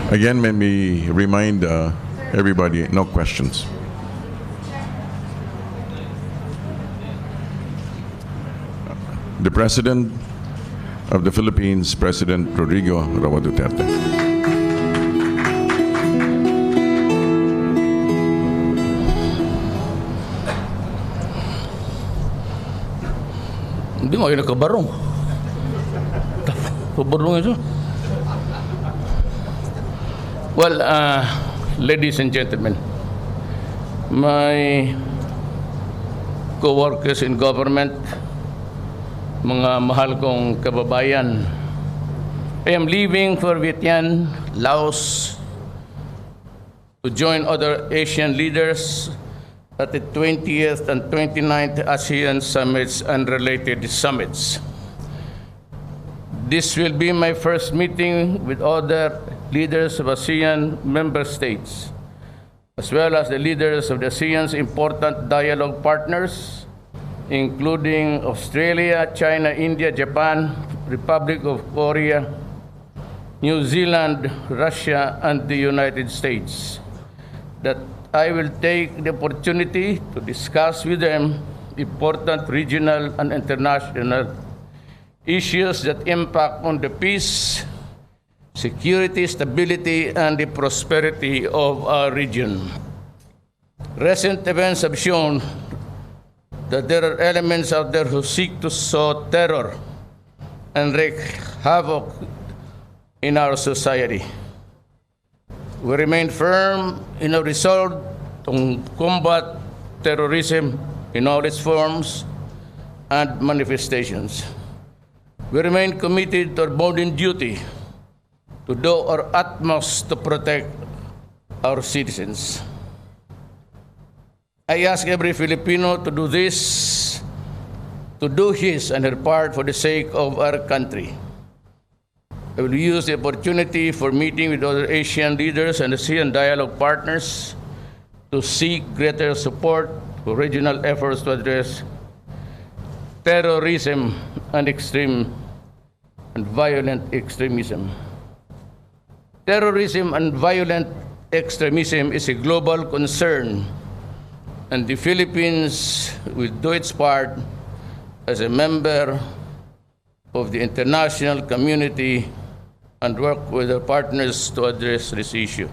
Again, let me remind everybody, no questions. The President of the Philippines, President Rodrigo Rody Duterte. Hindi mo kayo nakabarong. Pabarong ito. Well, ladies and gentlemen, my co-workers in government, mga mahal kong kababayan, I am leaving for Vietnam, Laos, to join other Asian leaders at the 20th and 29th ASEAN Summits and related summits. This will be my first meeting with other leaders of ASEAN member states, as well as the leaders of the ASEAN's important dialogue partners, including Australia, China, India, Japan, Republic of Korea, New Zealand, Russia, and the United States, that I will take the opportunity to discuss with them important regional and international issues that impact on the peace, security, stability, and the prosperity of our region. Recent events have shown that there are elements out there who seek to sow terror and wreak havoc in our society. We remain firm in our resolve to combat terrorism in all its forms and manifestations. We remain committed to our bounden duty to do our utmost to protect our citizens. I ask every Filipino to do this, to do his and her part for the sake of our country. I will use the opportunity for meeting with other Asian leaders and ASEAN dialogue partners to seek greater support for regional efforts to address terrorism and extreme and violent extremism. Terrorism and violent extremism is a global concern, and the Philippines will do its part as a member of the international community and work with our partners to address this issue.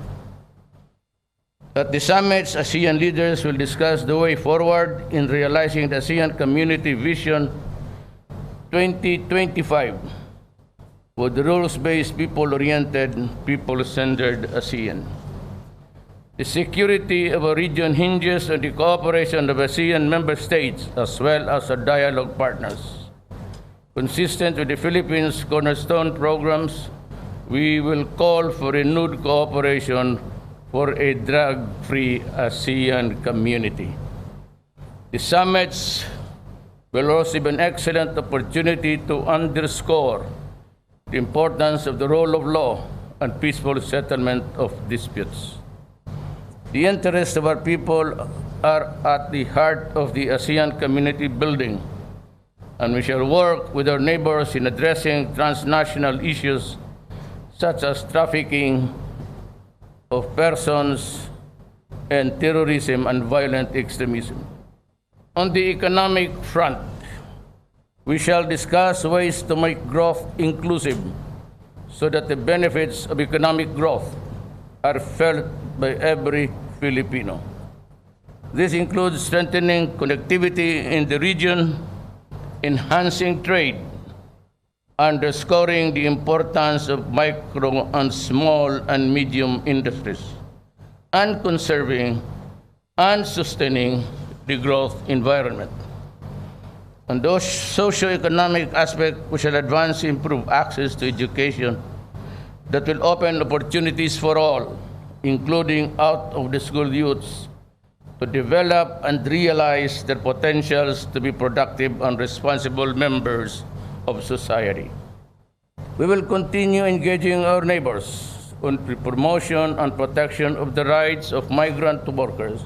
At the summits, ASEAN leaders will discuss the way forward in realizing the ASEAN Community Vision 2025 with the rules-based, people-oriented, people-centered ASEAN. The security of our region hinges on the cooperation of ASEAN member states as well as our dialogue partners. Consistent with the Philippines' cornerstone programs, we will call for renewed cooperation for a drug-free ASEAN community. The summits will also be an excellent opportunity to underscore the importance of the role of law and peaceful settlement of disputes. The interests of our people are at the heart of the ASEAN community building, and we shall work with our neighbors in addressing transnational issues such as trafficking of persons and terrorism and violent extremism. On the economic front, we shall discuss ways to make growth inclusive so that the benefits of economic growth are felt by every Filipino. This includes strengthening connectivity in the region, enhancing trade, underscoring the importance of micro and small and medium industries, and conserving and sustaining the growth environment. On those socio-economic aspects, we shall advance to improve access to education that will open opportunities for all, including out-of-the-school youths, to develop and realize their potentials to be productive and responsible members of society. We will continue engaging our neighbors on the promotion and protection of the rights of migrant workers.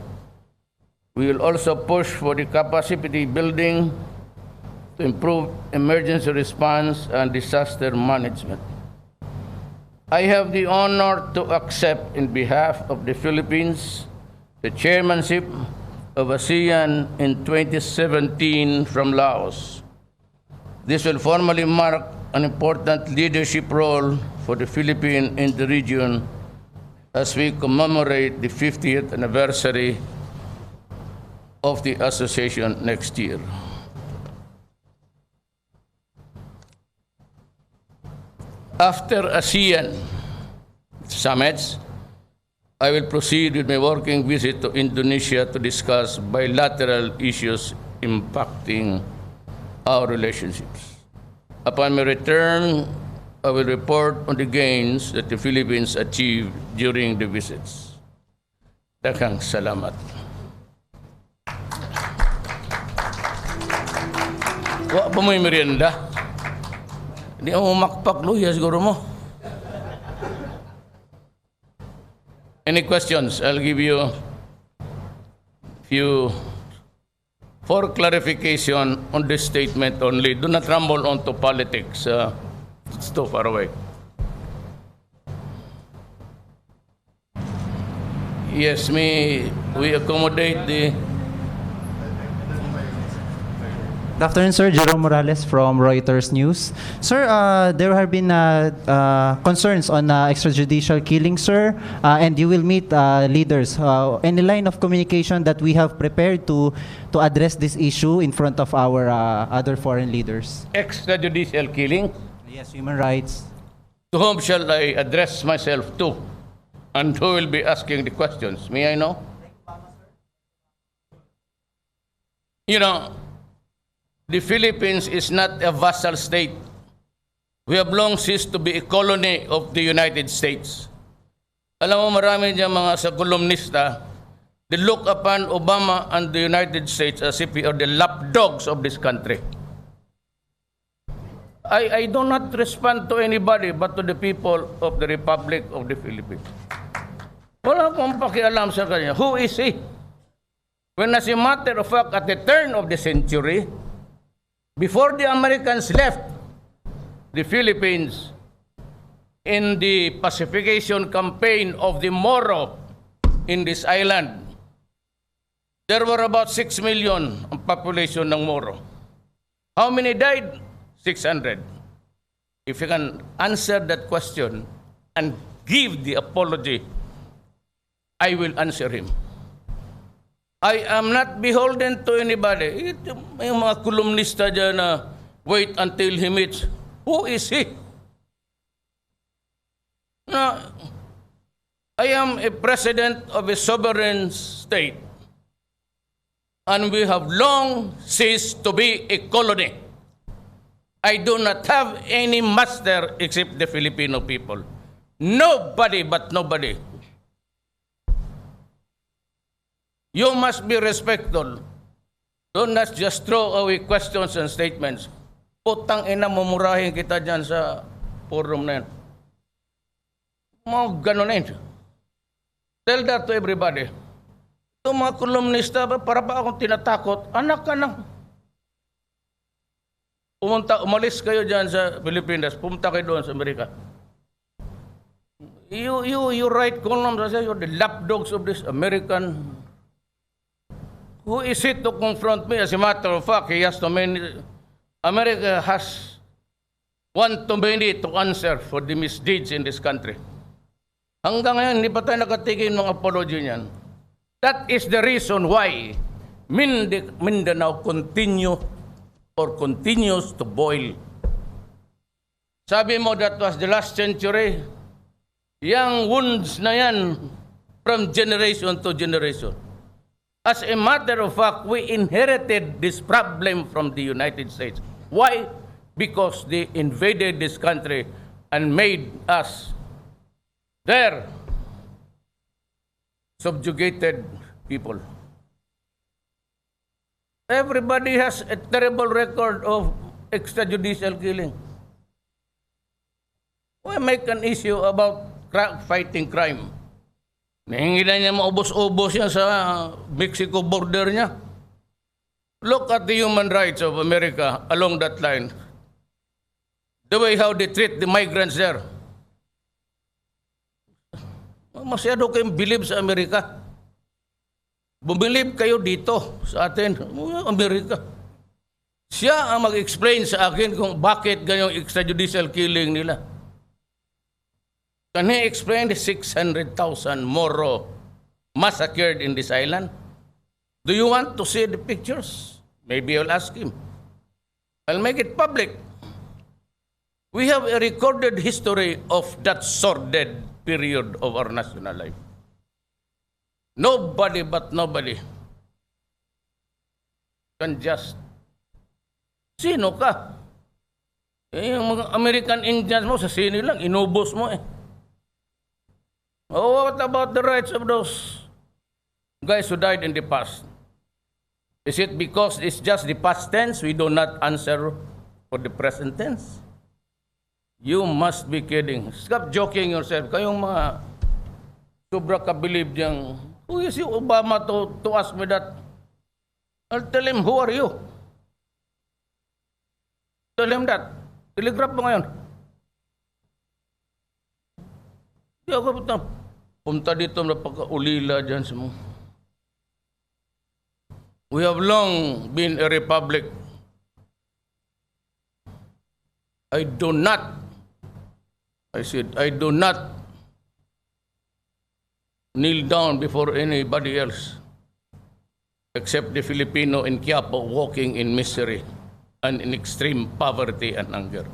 We will also push for the capacity building to improve emergency response and disaster management. I have the honor to accept in behalf of the Philippines the chairmanship of ASEAN in 2017 from Laos. This will formally mark an important leadership role for the Philippines in the region as we commemorate the 50th anniversary of the association next year. After ASEAN Summits, I will proceed with my working visit to Indonesia to discuss bilateral issues impacting our relationships. Upon my return, I will report on the gains that the Philippines achieved during the visits. Daghang salamat. Wa pa mo'y merienda? Hindi ako makpak luya siguro mo. Any questions? I'll give you a few for clarification on this statement only. Do not rumble onto politics. It's too far away. Yes, we accommodate the... Good afternoon, sir. Jerome Morales from Reuters News. Sir, there have been concerns on extrajudicial killing, sir, and you will meet leaders. Any line of communication that we have prepared to address this issue in front of our other foreign leaders? Extrajudicial killing? Yes, human rights. To whom shall I address myself to? And who will be asking the questions? May I know? You know, the Philippines is not a vassal state. We have long ceased to be a colony of the United States. Alam mo, marami dyan mga sa kolumnista, they look upon Obama and the United States as if we are the lapdogs of this country. I do not respond to anybody but to the people of the Republic of the Philippines. Wala akong pakialam sa kanya. Who is he? When as a matter of fact, at the turn of the century, before the Americans left the Philippines in the pacification campaign of the Moro in this island, there were about 6 million ang population ng Moro. How many died? 600. If you can answer that question and give the apology, I will answer him. I am not beholden to anybody. May mga kolumnista dyan na wait until he meets. Who is he? No, I am a president of a sovereign state, and we have long ceased to be a colony. I do not have any master except the Filipino people. Nobody but nobody. You must be respectful. Do not just throw away questions and statements. Putang ina, mumurahin kita dyan sa forum na yan. Mga ganun na. Tell that to everybody. Ito mga kolumnista, para ba akong tinatakot? Anak ka na. Umalis kayo dyan sa Pilipinas. Pumunta kayo doon sa Amerika. You write columns, you're the lapdogs of this American. Who is it to confront me? As a matter of fact, he has too many. America has one too many to answer for the misdeeds in this country. Hanggang ngayon, hindi pa tayo nakatigil ng apology niyan. That is the reason why Mindanao continues to boil. Sabi mo, that was the last century. Yang wounds na yan from generation to generation. As a matter of fact, we inherited this problem from the United States. Why? Because they invaded this country and made us their subjugated people. Everybody has a terrible record of extrajudicial killing. Why make an issue about fighting crime? Nahingi na niya maubos-ubos yan sa Mexico border niya. Look at the human rights of America along that line. The way how they treat the migrants there. Masyado kayong believe sa Amerika. Bumilib kayo dito sa atin, Amerika. Siya ang mag-explain sa akin kung bakit ganyang extrajudicial killing nila. Can he explain the 600,000 Moro massacred in this island? Do you want to see the pictures? Maybe I'll ask him. I'll make it public. We have a recorded history of that sordid period of our national life. Nobody but nobody can just... Sino ka? Yung mga American Indians mo, sa sino lang, inubos mo eh. Oh, what about the rights of those guys who died in the past? Is it because it's just the past tense, we do not answer for the present tense? You must be kidding. Stop joking yourself. Kayong mga sobra ka-believe diyang, who is you, Obama, to ask me that? I'll tell him, who are you? Tell him that. Telegraph mo ngayon. Di ako punta dito na pagkaulila dyan sa mga. We have long been a republic. I do not kneel down before anybody else except the Filipino in Quiapo walking in misery and in extreme poverty and hunger.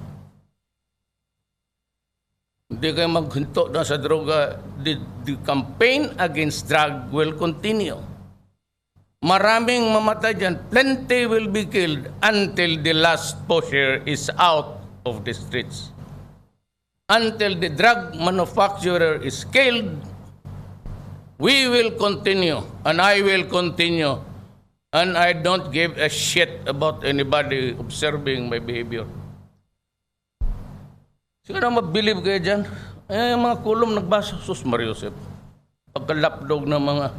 Hindi kayo maghinto na sa droga. The campaign against drug will continue. Maraming mamatay dyan. Plenty will be killed until the last pusher is out of the streets. Until the drug manufacturer is killed, we will continue, and I will continue, and I don't give a shit about anybody observing my behavior. Siguro mabilib kayo dyan. Yung mga kulom nagbasa, Sus Mariosep. Pagkalapdog ng mga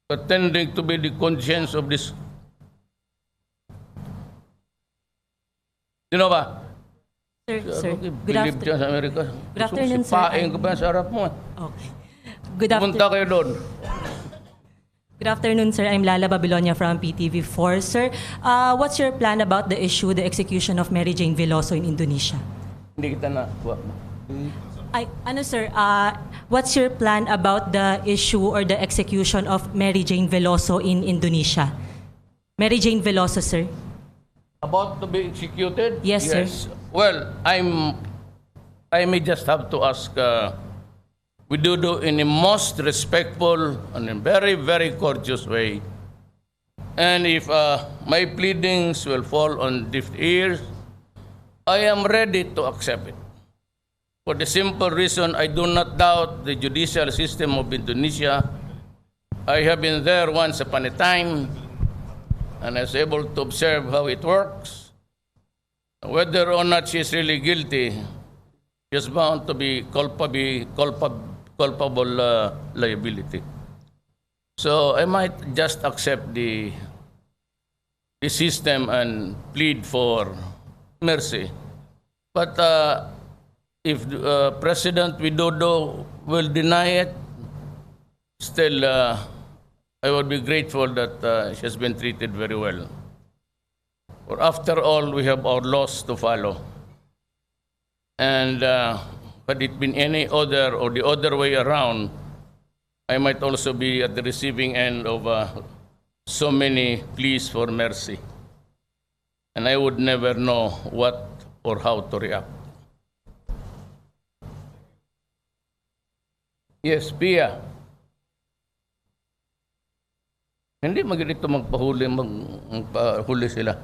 pretending to be the conscience of this. Sino ba? Sir, Bilib dyan sa Amerika. Good afternoon, sir. Sipain ko ba sa harap mo? Okay. Good Pumunta kayo doon. Good afternoon, sir. I'm Lala Babilonia from PTV Sports. Sir, what's your plan about the issue, the execution of Mary Jane Veloso in Indonesia? Hindi kita na. Sir, what's your plan about the issue or the execution of Mary Jane Veloso in Indonesia? Mary Jane Veloso, sir. About to be executed? Yes, sir. Well, I may just have to ask, we do in a most respectful and in very, very courteous way. And if my pleadings will fall on deaf ears, I am ready to accept it. For the simple reason, I do not doubt the judicial system of Indonesia. I have been there once upon a time, and I was able to observe how it works. Whether or not she is really guilty, she is bound to be culpable liability. So I might just accept the system and plead for mercy. But if President Widodo will deny it, still I would be grateful that she has been treated very well. For after all, we have our laws to follow. And had it been any other or the other way around, I might also be at the receiving end of so many pleas for mercy. And I would never know what or how to react. Yes, Pia. Hindi magalito magpahuli sila.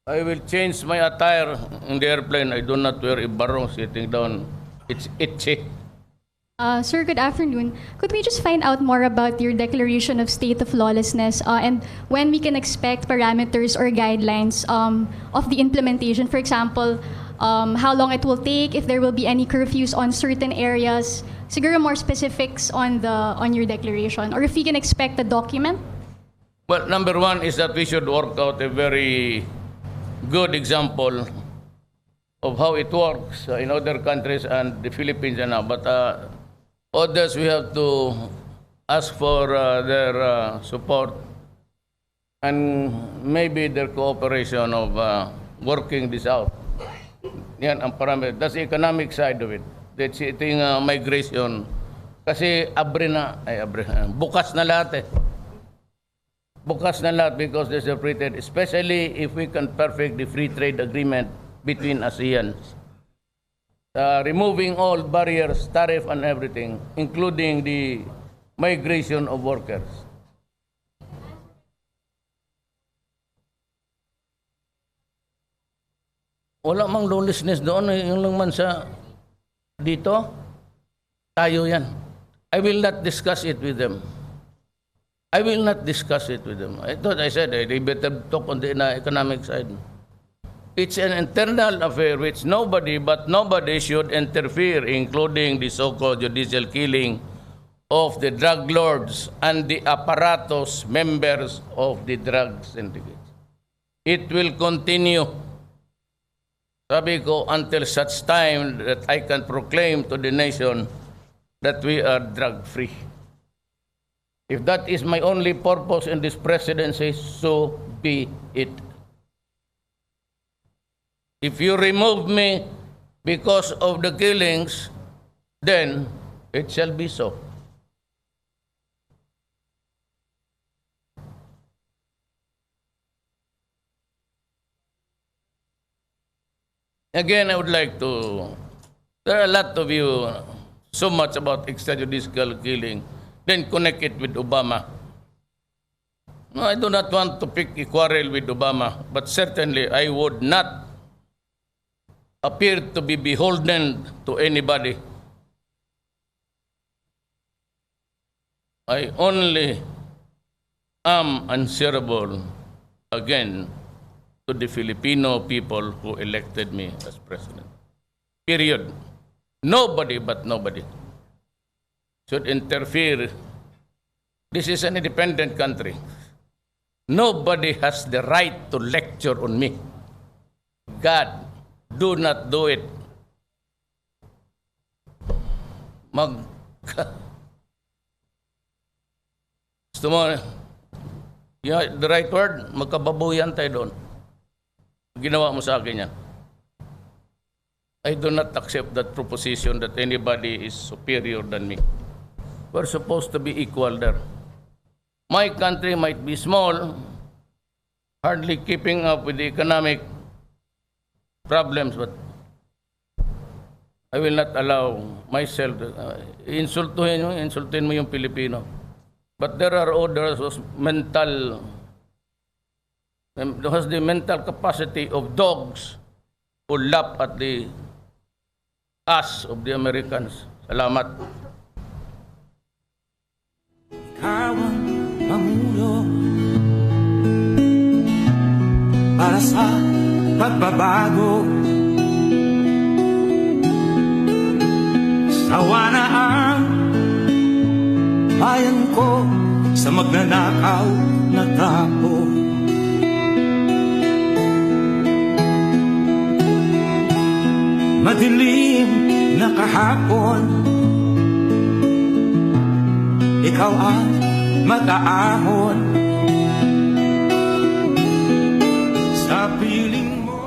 I will change my attire in the airplane. I do not wear a barong sitting down. It's itchy. Sir, good afternoon. Could we just find out more about your declaration of state of lawlessness and when we can expect parameters or guidelines of the implementation? For example, how long it will take, if there will be any curfews on certain areas, siguro more specifics on your declaration, or if we can expect a document? Well, number one is that we should work out a very good example of how it works in other countries and the Philippines and now. But others, we have to ask for their support and maybe their cooperation of working this out. Yan ang parameter. That's the economic side of it. That's ito yung migration. Kasi bukas na lahat eh. Bukas na lahat because there's a free trade, especially if we can perfect the free trade agreement between ASEAN. Removing all barriers, tariff and everything, including the migration of workers. Wala mang lawlessness doon, yung lang man sa dito, tayo yan. I will not discuss it with them. I will not discuss it with them. I thought I said they better talk on the economic side. It's an internal affair which nobody should interfere, including the so-called judicial killing of the drug lords and the apparatus members of the drug syndicates. It will continue. Sabi ko, until such time that I can proclaim to the nation that we are drug-free. If that is my only purpose in this presidency, so be it. If you remove me because of the killings, then it shall be so. Again, I would like to, there are a lot of you, so much about extrajudicial killing, then connect it with Obama. No, I do not want to pick a quarrel with Obama, but certainly I would not appear to be beholden to anybody. I only am answerable again to the Filipino people who elected me as president. Period. Nobody but nobody should interfere. This is an independent country. Nobody has the right to lecture on me. God, do not do it. Gusto mo, the right word, magkababuyan tayo doon. Ginawa mo sa akin yan. I do not accept that proposition that anybody is superior than me. We're supposed to be equal there. My country might be small, hardly keeping up with the economic problems, but I will not allow myself to insultuhin mo yung Pilipino. But there are others who has the mental capacity of dogs who laugh at the ass of the Americans. Salamat. Ikaw ang Pangulo para sa pagbabago. Sawa na ang bayan ko sa magnanakaw na tao. Madilim na kahapon, ikaw ang mag-aahon sa piling mo.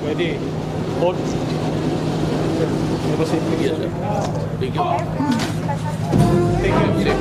Ready? Hold. Yes, sir. Thank you. Thank you.